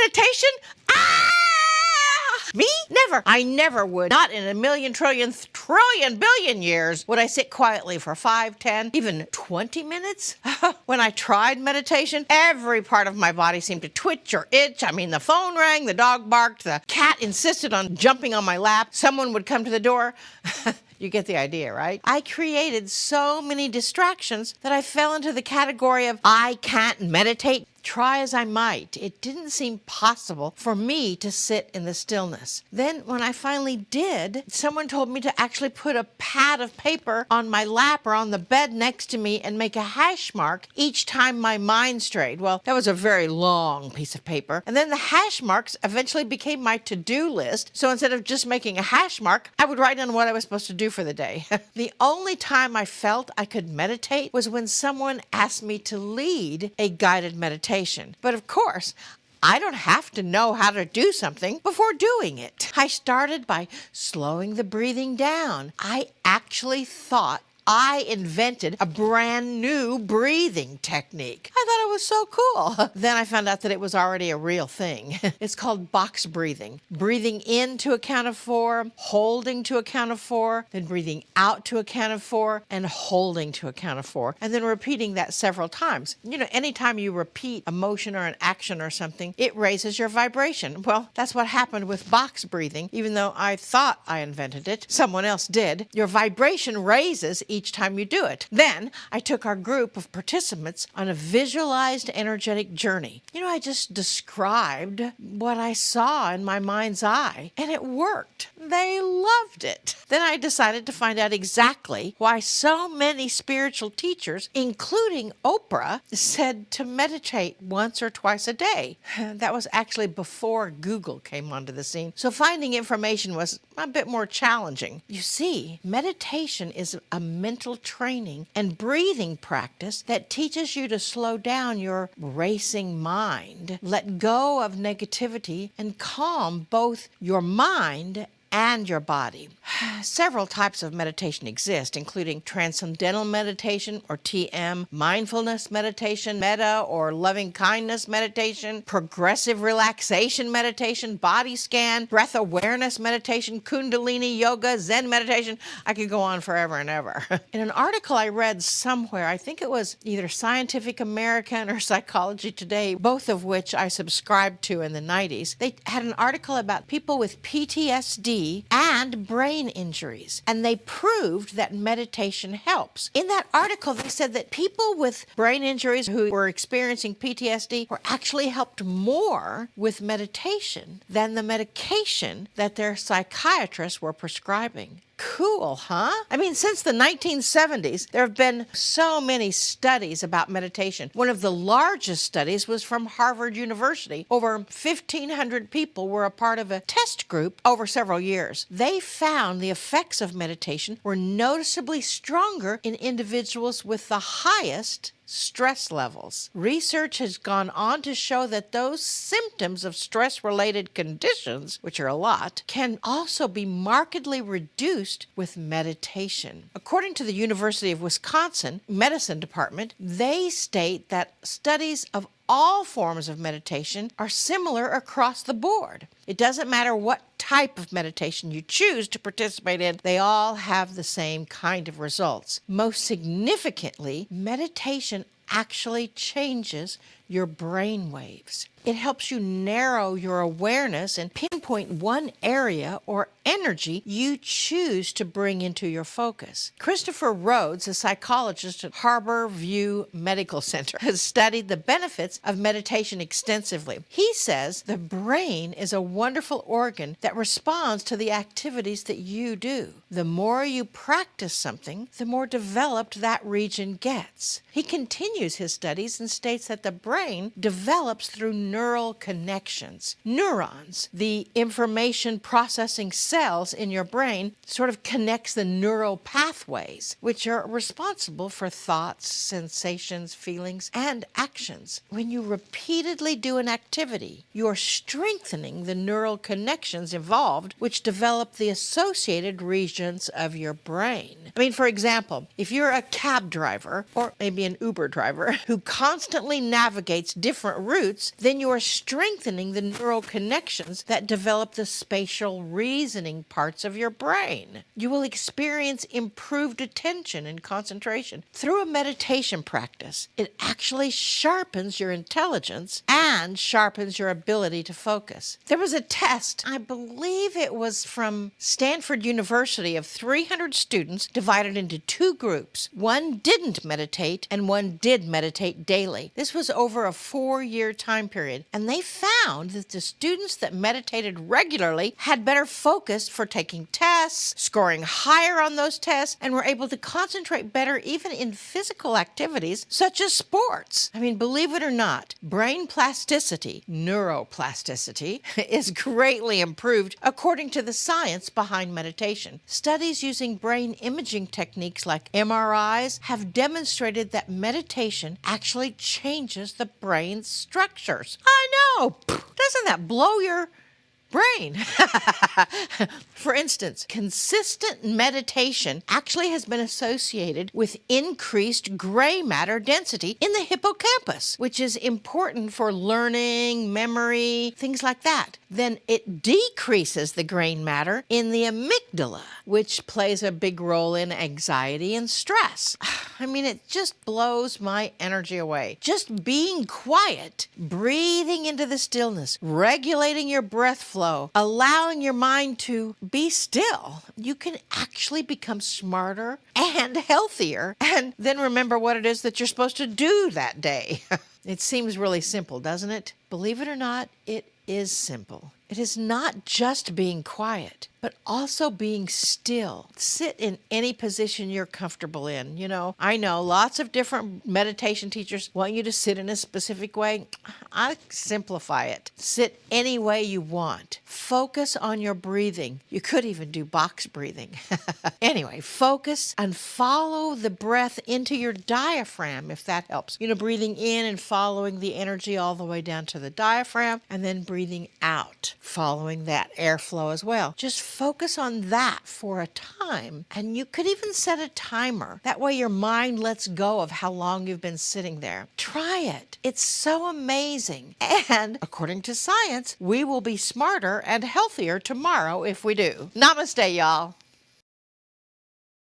meditation? Ah! Me? Never. I never would. Not in a million, trillion, billion years would I sit quietly for 5, 10, even 20 minutes. When I tried meditation, every part of my body seemed to twitch or itch. I mean, the phone rang, the dog barked, the cat insisted on jumping on my lap, someone would come to the door. You get the idea, right? I created so many distractions that I fell into the category of I can't meditate. Try as I might, it didn't seem possible for me to sit in the stillness. Then when I finally did, someone told me to actually put a pad of paper on my lap or on the bed next to me and make a hash mark each time my mind strayed. Well, that was a very long piece of paper. And then the hash marks eventually became my to-do list. So instead of just making a hash mark, I would write down what I was supposed to do for the day. The only time I felt I could meditate was when someone asked me to lead a guided meditation. But of course, I don't have to know how to do something before doing it. I started by slowing the breathing down. I actually thought I invented a brand new breathing technique. I thought it was so cool. Then I found out that it was already a real thing. It's called box breathing. Breathing in to a count of 4, holding to a count of 4, then breathing out to a count of 4, and holding to a count of 4, and then repeating that several times. You know, anytime you repeat a motion or an action or something, it raises your vibration. Well, that's what happened with box breathing. Even though I thought I invented it, someone else did. Your vibration raises each time you do it. Then I took our group of participants on a visualized energetic journey. You know, I just described what I saw in my mind's eye, and it worked. They loved it. Then I decided to find out exactly why so many spiritual teachers, including Oprah, said to meditate once or twice a day. That was actually before Google came onto the scene, so finding information was a bit more challenging. You see, meditation is a mental training and breathing practice that teaches you to slow down your racing mind, let go of negativity, and calm both your mind and your body. Several types of meditation exist, including transcendental meditation, or TM, mindfulness meditation, metta or loving kindness meditation, progressive relaxation meditation, body scan, breath awareness meditation, kundalini yoga, Zen meditation. I could go on forever and ever. In an article I read somewhere, I think it was either Scientific American or Psychology Today, both of which I subscribed to in the 90s, they had an article about people with PTSD and brain injuries, and they proved that meditation helps. In that article, they said that people with brain injuries who were experiencing PTSD were actually helped more with meditation than the medication that their psychiatrists were prescribing. Cool, huh? I mean, since the 1970s, there have been so many studies about meditation. One of the largest studies was from Harvard University. Over 1,500 people were a part of a test group over several years. They found the effects of meditation were noticeably stronger in individuals with the highest stress levels. Research has gone on to show that those symptoms of stress-related conditions, which are a lot, can also be markedly reduced with meditation. According to the University of Wisconsin Medicine Department, they state that studies of all forms of meditation are similar across the board. It doesn't matter what type of meditation you choose to participate in, they all have the same kind of results. Most significantly, meditation actually changes your brain waves. It helps you narrow your awareness and pinpoint one area or energy you choose to bring into your focus. Christopher Rhodes, a psychologist at Harbor View Medical Center, has studied the benefits of meditation extensively. He says the brain is a wonderful organ that responds to the activities that you do. The more you practice something, the more developed that region gets. He continues his studies and states that the brain develops through neural connections. Neurons, the information processing cells in your brain, sort of connects the neural pathways, which are responsible for thoughts, sensations, feelings, and actions. When you repeatedly do an activity, you're strengthening the neural connections involved, which develop the associated regions of your brain. I mean, for example, if you're a cab driver, or maybe an Uber driver, who constantly navigates different routes, then you are strengthening the neural connections that develop the spatial reasoning parts of your brain. You will experience improved attention and concentration through a meditation practice. It actually sharpens your intelligence and sharpens your ability to focus. There was a test, I believe it was from Stanford University, of 300 students divided into two groups. One didn't meditate and one did meditate daily. This was over a 4-year time period, and they found that the students that meditated regularly had better focus for taking tests, scoring higher on those tests, and were able to concentrate better even in physical activities such as sports. I mean, believe it or not, brain plasticity, neuroplasticity, is greatly improved according to the science behind meditation. Studies using brain imaging techniques like MRIs have demonstrated that meditation actually changes the brain's structures. I know! Doesn't that blow your brain? For instance, consistent meditation actually has been associated with increased gray matter density in the hippocampus, which is important for learning, memory, things like that. Then it decreases the gray matter in the amygdala, which plays a big role in anxiety and stress. I mean, it just blows my energy away. Just being quiet, breathing into the stillness, regulating your breath flow, allowing your mind to be still, you can actually become smarter and healthier, and then remember what it is that you're supposed to do that day. It seems really simple, doesn't it? Believe it or not, it is simple. It is not just being quiet, but also being still. Sit in any position you're comfortable in. You know, I know lots of different meditation teachers want you to sit in a specific way. I simplify it. Sit any way you want. Focus on your breathing. You could even do box breathing. Anyway, focus and follow the breath into your diaphragm if that helps. You know, breathing in and following the energy all the way down to the diaphragm, and then breathing out, following that airflow as well. Just focus on that for a time, and you could even set a timer. That way your mind lets go of how long you've been sitting there. Try it. It's so amazing. And according to science, we will be smarter and healthier tomorrow if we do. Namaste, y'all.